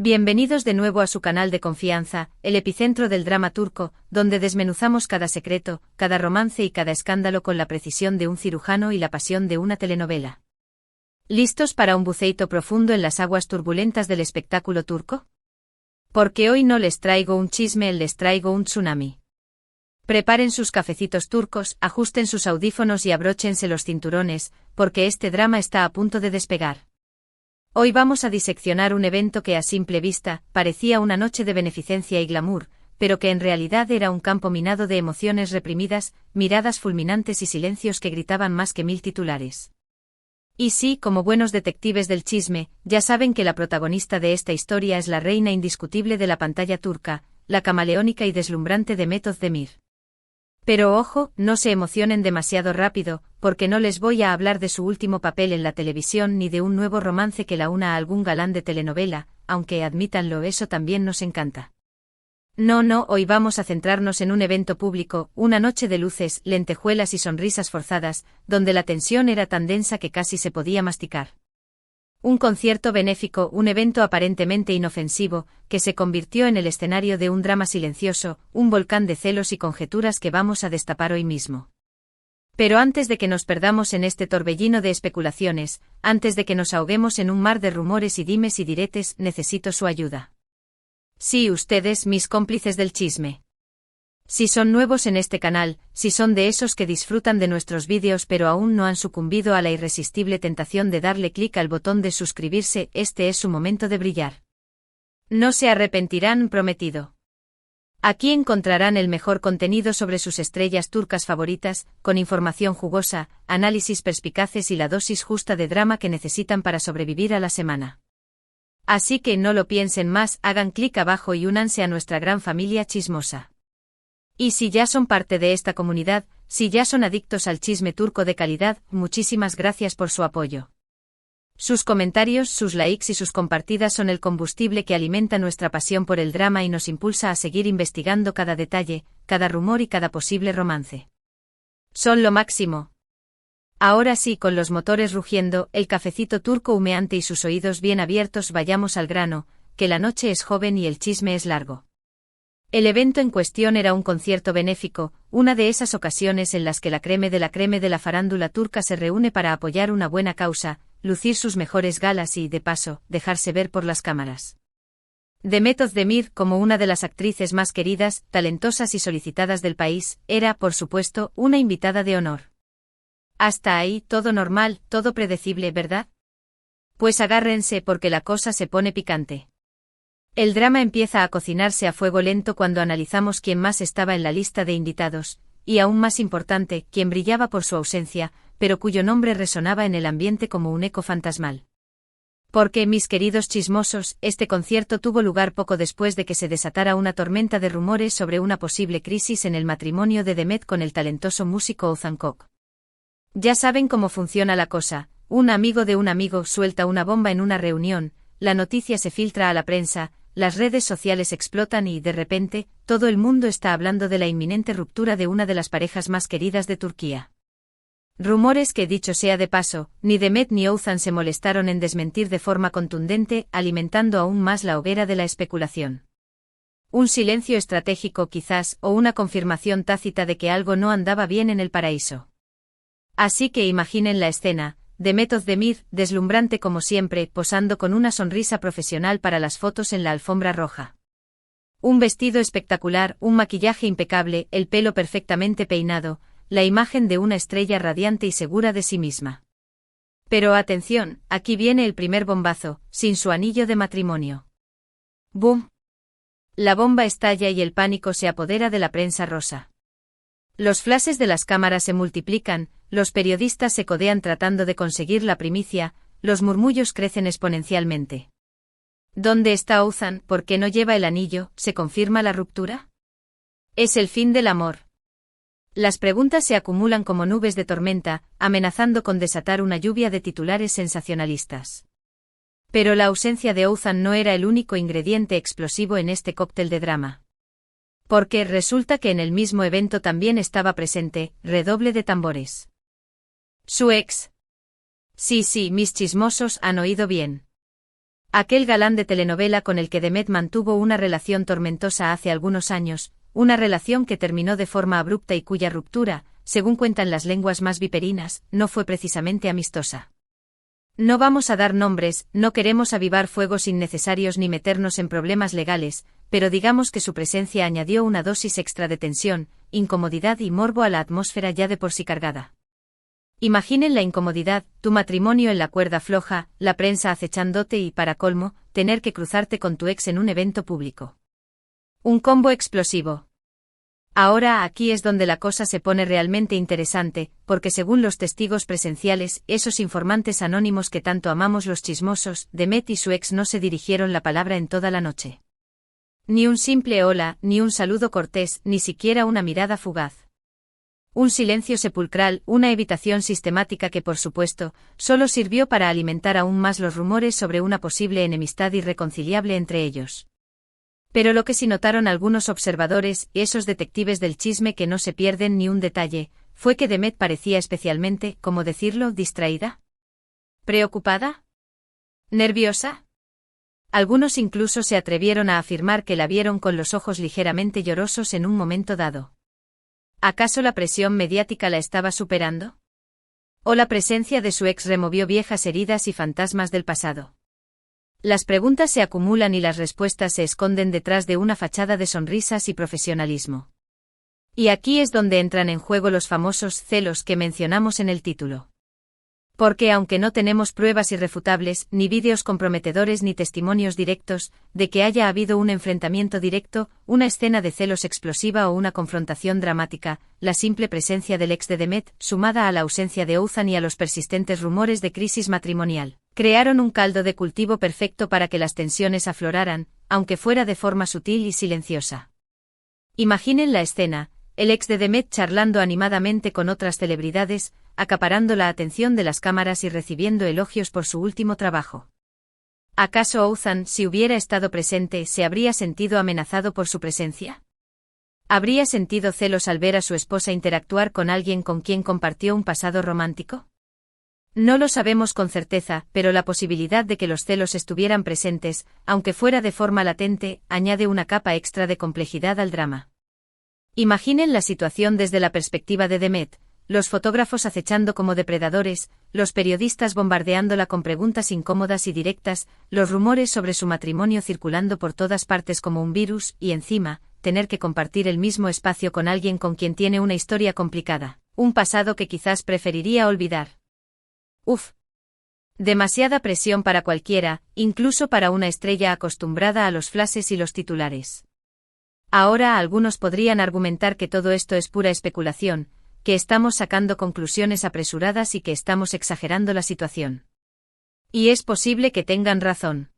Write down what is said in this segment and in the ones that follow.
Bienvenidos de nuevo a su canal de confianza, el epicentro del drama turco, donde desmenuzamos cada secreto, cada romance y cada escándalo con la precisión de un cirujano y la pasión de una telenovela. ¿Listos para un buceito profundo en las aguas turbulentas del espectáculo turco? Porque hoy no les traigo un chisme, les traigo un tsunami. Preparen sus cafecitos turcos, ajusten sus audífonos y abróchense los cinturones, porque este drama está a punto de despegar. Hoy vamos a diseccionar un evento que a simple vista parecía una noche de beneficencia y glamour, pero que en realidad era un campo minado de emociones reprimidas, miradas fulminantes y silencios que gritaban más que 1000 titulares. Y sí, como buenos detectives del chisme, ya saben que la protagonista de esta historia es la reina indiscutible de la pantalla turca, la camaleónica y deslumbrante Demet Özdemir. Pero ojo, no se emocionen demasiado rápido, porque no les voy a hablar de su último papel en la televisión ni de un nuevo romance que la una a algún galán de telenovela, aunque admítanlo, eso también nos encanta. No, hoy vamos a centrarnos en un evento público, una noche de luces, lentejuelas y sonrisas forzadas, donde la tensión era tan densa que casi se podía masticar. Un concierto benéfico, un evento aparentemente inofensivo, que se convirtió en el escenario de un drama silencioso, un volcán de celos y conjeturas que vamos a destapar hoy mismo. Pero antes de que nos perdamos en este torbellino de especulaciones, antes de que nos ahoguemos en un mar de rumores y dimes y diretes, necesito su ayuda. Sí, ustedes, mis cómplices del chisme. Si son nuevos en este canal, si son de esos que disfrutan de nuestros vídeos pero aún no han sucumbido a la irresistible tentación de darle clic al botón de suscribirse, este es su momento de brillar. No se arrepentirán, prometido. Aquí encontrarán el mejor contenido sobre sus estrellas turcas favoritas, con información jugosa, análisis perspicaces y la dosis justa de drama que necesitan para sobrevivir a la semana. Así que no lo piensen más, hagan clic abajo y únanse a nuestra gran familia chismosa. Y si ya son parte de esta comunidad, si ya son adictos al chisme turco de calidad, muchísimas gracias por su apoyo. Sus comentarios, sus likes y sus compartidas son el combustible que alimenta nuestra pasión por el drama y nos impulsa a seguir investigando cada detalle, cada rumor y cada posible romance. Son lo máximo. Ahora sí, con los motores rugiendo, el cafecito turco humeante y sus oídos bien abiertos, vayamos al grano, que la noche es joven y el chisme es largo. El evento en cuestión era un concierto benéfico, una de esas ocasiones en las que la creme de la farándula turca se reúne para apoyar una buena causa, lucir sus mejores galas y, de paso, dejarse ver por las cámaras. Demet Özdemir, como una de las actrices más queridas, talentosas y solicitadas del país, era, por supuesto, una invitada de honor. Hasta ahí, todo normal, todo predecible, ¿verdad? Pues agárrense porque la cosa se pone picante. El drama empieza a cocinarse a fuego lento cuando analizamos quién más estaba en la lista de invitados, y aún más importante, quién brillaba por su ausencia, pero cuyo nombre resonaba en el ambiente como un eco fantasmal. Porque, mis queridos chismosos, este concierto tuvo lugar poco después de que se desatara una tormenta de rumores sobre una posible crisis en el matrimonio de Demet con el talentoso músico Ozan Koç. Ya saben cómo funciona la cosa, un amigo de un amigo suelta una bomba en una reunión, la noticia se filtra a la prensa, las redes sociales explotan y, de repente, todo el mundo está hablando de la inminente ruptura de una de las parejas más queridas de Turquía. Rumores que, dicho sea de paso, ni Demet ni Ozan se molestaron en desmentir de forma contundente, alimentando aún más la hoguera de la especulación. Un silencio estratégico quizás, o una confirmación tácita de que algo no andaba bien en el paraíso. Así que imaginen la escena. Demet Özdemir, deslumbrante como siempre, posando con una sonrisa profesional para las fotos en la alfombra roja. Un vestido espectacular, un maquillaje impecable, el pelo perfectamente peinado, la imagen de una estrella radiante y segura de sí misma. Pero atención, aquí viene el primer bombazo, sin su anillo de matrimonio. ¡Bum! La bomba estalla y el pánico se apodera de la prensa rosa. Los flashes de las cámaras se multiplican, los periodistas se codean tratando de conseguir la primicia, los murmullos crecen exponencialmente. ¿Dónde está Ozan? ¿Por qué no lleva el anillo? ¿Se confirma la ruptura? ¿Es el fin del amor? Las preguntas se acumulan como nubes de tormenta, amenazando con desatar una lluvia de titulares sensacionalistas. Pero la ausencia de Ozan no era el único ingrediente explosivo en este cóctel de drama. Porque resulta que en el mismo evento también estaba presente, redoble de tambores. Su ex. Sí, mis chismosos han oído bien. Aquel galán de telenovela con el que Demet mantuvo una relación tormentosa hace algunos años, una relación que terminó de forma abrupta y cuya ruptura, según cuentan las lenguas más viperinas, no fue precisamente amistosa. No vamos a dar nombres, no queremos avivar fuegos innecesarios ni meternos en problemas legales, pero digamos que su presencia añadió una dosis extra de tensión, incomodidad y morbo a la atmósfera ya de por sí cargada. Imaginen la incomodidad, tu matrimonio en la cuerda floja, la prensa acechándote y, para colmo, tener que cruzarte con tu ex en un evento público. Un combo explosivo. Ahora aquí es donde la cosa se pone realmente interesante, porque según los testigos presenciales, esos informantes anónimos que tanto amamos los chismosos, Demet y su ex no se dirigieron la palabra en toda la noche. Ni un simple hola, ni un saludo cortés, ni siquiera una mirada fugaz. Un silencio sepulcral, una evitación sistemática que por supuesto, solo sirvió para alimentar aún más los rumores sobre una posible enemistad irreconciliable entre ellos. Pero lo que sí notaron algunos observadores, esos detectives del chisme que no se pierden ni un detalle, fue que Demet parecía especialmente, ¿cómo decirlo?, distraída. ¿Preocupada? ¿Nerviosa? Algunos incluso se atrevieron a afirmar que la vieron con los ojos ligeramente llorosos en un momento dado. ¿Acaso la presión mediática la estaba superando? ¿O la presencia de su ex removió viejas heridas y fantasmas del pasado? Las preguntas se acumulan y las respuestas se esconden detrás de una fachada de sonrisas y profesionalismo. Y aquí es donde entran en juego los famosos celos que mencionamos en el título. Porque aunque no tenemos pruebas irrefutables, ni vídeos comprometedores ni testimonios directos, de que haya habido un enfrentamiento directo, una escena de celos explosiva o una confrontación dramática, la simple presencia del ex de Demet, sumada a la ausencia de Oğuzhan y a los persistentes rumores de crisis matrimonial, crearon un caldo de cultivo perfecto para que las tensiones afloraran, aunque fuera de forma sutil y silenciosa. Imaginen la escena, el ex de Demet charlando animadamente con otras celebridades, acaparando la atención de las cámaras y recibiendo elogios por su último trabajo. ¿Acaso Oğuzhan, si hubiera estado presente, se habría sentido amenazado por su presencia? ¿Habría sentido celos al ver a su esposa interactuar con alguien con quien compartió un pasado romántico? No lo sabemos con certeza, pero la posibilidad de que los celos estuvieran presentes, aunque fuera de forma latente, añade una capa extra de complejidad al drama. Imaginen la situación desde la perspectiva de Demet, los fotógrafos acechando como depredadores, los periodistas bombardeándola con preguntas incómodas y directas, los rumores sobre su matrimonio circulando por todas partes como un virus, y encima, tener que compartir el mismo espacio con alguien con quien tiene una historia complicada, un pasado que quizás preferiría olvidar. Uf. Demasiada presión para cualquiera, incluso para una estrella acostumbrada a los flashes y los titulares. Ahora algunos podrían argumentar que todo esto es pura especulación, que estamos sacando conclusiones apresuradas y que estamos exagerando la situación. Y es posible que tengan razón.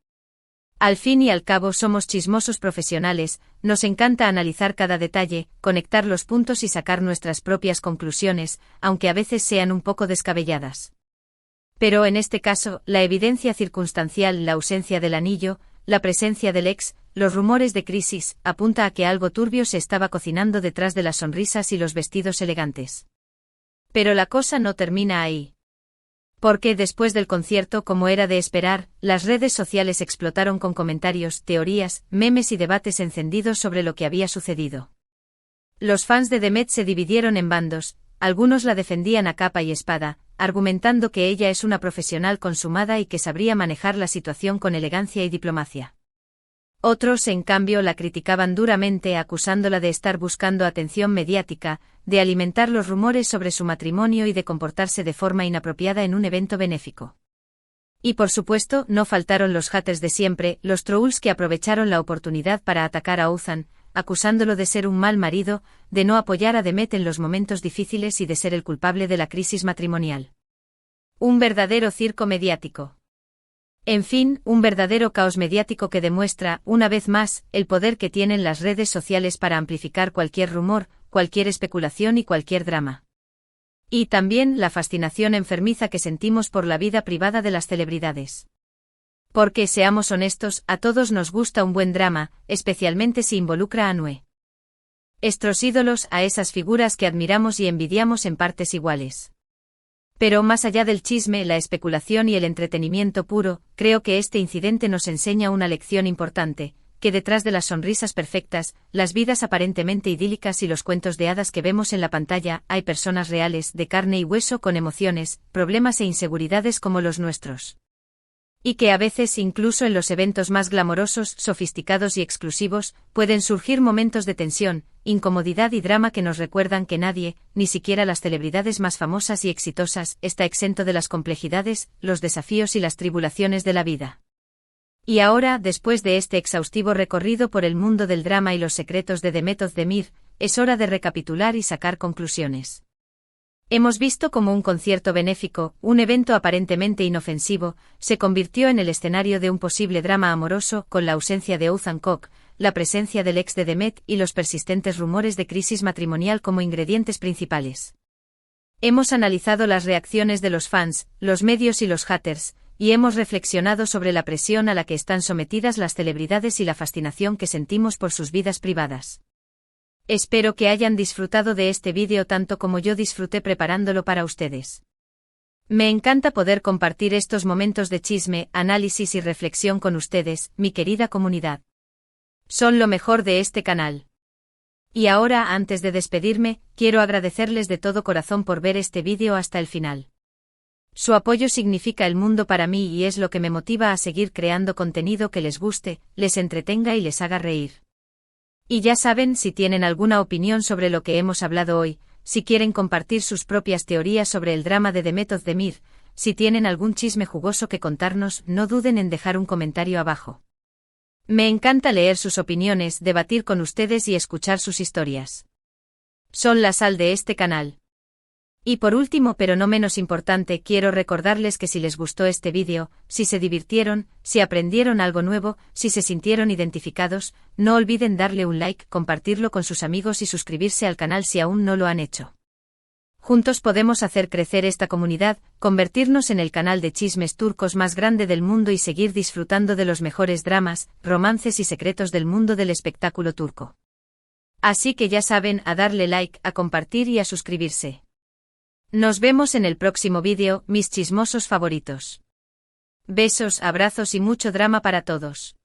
Al fin y al cabo somos chismosos profesionales, nos encanta analizar cada detalle, conectar los puntos y sacar nuestras propias conclusiones, aunque a veces sean un poco descabelladas. Pero en este caso, la evidencia circunstancial, la ausencia del anillo, la presencia del ex, los rumores de crisis, apunta a que algo turbio se estaba cocinando detrás de las sonrisas y los vestidos elegantes. Pero la cosa no termina ahí. Porque después del concierto, como era de esperar, las redes sociales explotaron con comentarios, teorías, memes y debates encendidos sobre lo que había sucedido. Los fans de Demet se dividieron en bandos, algunos la defendían a capa y espada, argumentando que ella es una profesional consumada y que sabría manejar la situación con elegancia y diplomacia. Otros, en cambio, la criticaban duramente acusándola de estar buscando atención mediática, de alimentar los rumores sobre su matrimonio y de comportarse de forma inapropiada en un evento benéfico. Y por supuesto, no faltaron los haters de siempre, los trolls que aprovecharon la oportunidad para atacar a Oğuzhan, acusándolo de ser un mal marido, de no apoyar a Demet en los momentos difíciles y de ser el culpable de la crisis matrimonial. Un verdadero circo mediático. En fin, un verdadero caos mediático que demuestra, una vez más, el poder que tienen las redes sociales para amplificar cualquier rumor, cualquier especulación y cualquier drama. Y también la fascinación enfermiza que sentimos por la vida privada de las celebridades. Porque, seamos honestos, a todos nos gusta un buen drama, especialmente si involucra a nuestros ídolos, a esas figuras que admiramos y envidiamos en partes iguales. Pero más allá del chisme, la especulación y el entretenimiento puro, creo que este incidente nos enseña una lección importante, que detrás de las sonrisas perfectas, las vidas aparentemente idílicas y los cuentos de hadas que vemos en la pantalla, hay personas reales, de carne y hueso con emociones, problemas e inseguridades como los nuestros. Y que a veces, incluso en los eventos más glamorosos, sofisticados y exclusivos, pueden surgir momentos de tensión, incomodidad y drama que nos recuerdan que nadie, ni siquiera las celebridades más famosas y exitosas, está exento de las complejidades, los desafíos y las tribulaciones de la vida. Y ahora, después de este exhaustivo recorrido por el mundo del drama y los secretos de Demet Özdemir, es hora de recapitular y sacar conclusiones. Hemos visto cómo un concierto benéfico, un evento aparentemente inofensivo, se convirtió en el escenario de un posible drama amoroso con la ausencia de Oğuzhan Koç, la presencia del ex de Demet y los persistentes rumores de crisis matrimonial como ingredientes principales. Hemos analizado las reacciones de los fans, los medios y los haters, y hemos reflexionado sobre la presión a la que están sometidas las celebridades y la fascinación que sentimos por sus vidas privadas. Espero que hayan disfrutado de este vídeo tanto como yo disfruté preparándolo para ustedes. Me encanta poder compartir estos momentos de chisme, análisis y reflexión con ustedes, mi querida comunidad. Son lo mejor de este canal. Y ahora, antes de despedirme, quiero agradecerles de todo corazón por ver este vídeo hasta el final. Su apoyo significa el mundo para mí y es lo que me motiva a seguir creando contenido que les guste, les entretenga y les haga reír. Y ya saben, si tienen alguna opinión sobre lo que hemos hablado hoy, si quieren compartir sus propias teorías sobre el drama de Demet Özdemir, si tienen algún chisme jugoso que contarnos, no duden en dejar un comentario abajo. Me encanta leer sus opiniones, debatir con ustedes y escuchar sus historias. Son la sal de este canal. Y por último, pero no menos importante, quiero recordarles que si les gustó este vídeo, si se divirtieron, si aprendieron algo nuevo, si se sintieron identificados, no olviden darle un like, compartirlo con sus amigos y suscribirse al canal si aún no lo han hecho. Juntos podemos hacer crecer esta comunidad, convertirnos en el canal de chismes turcos más grande del mundo y seguir disfrutando de los mejores dramas, romances y secretos del mundo del espectáculo turco. Así que ya saben, a darle like, a compartir y a suscribirse. Nos vemos en el próximo vídeo, mis chismosos favoritos. Besos, abrazos y mucho drama para todos.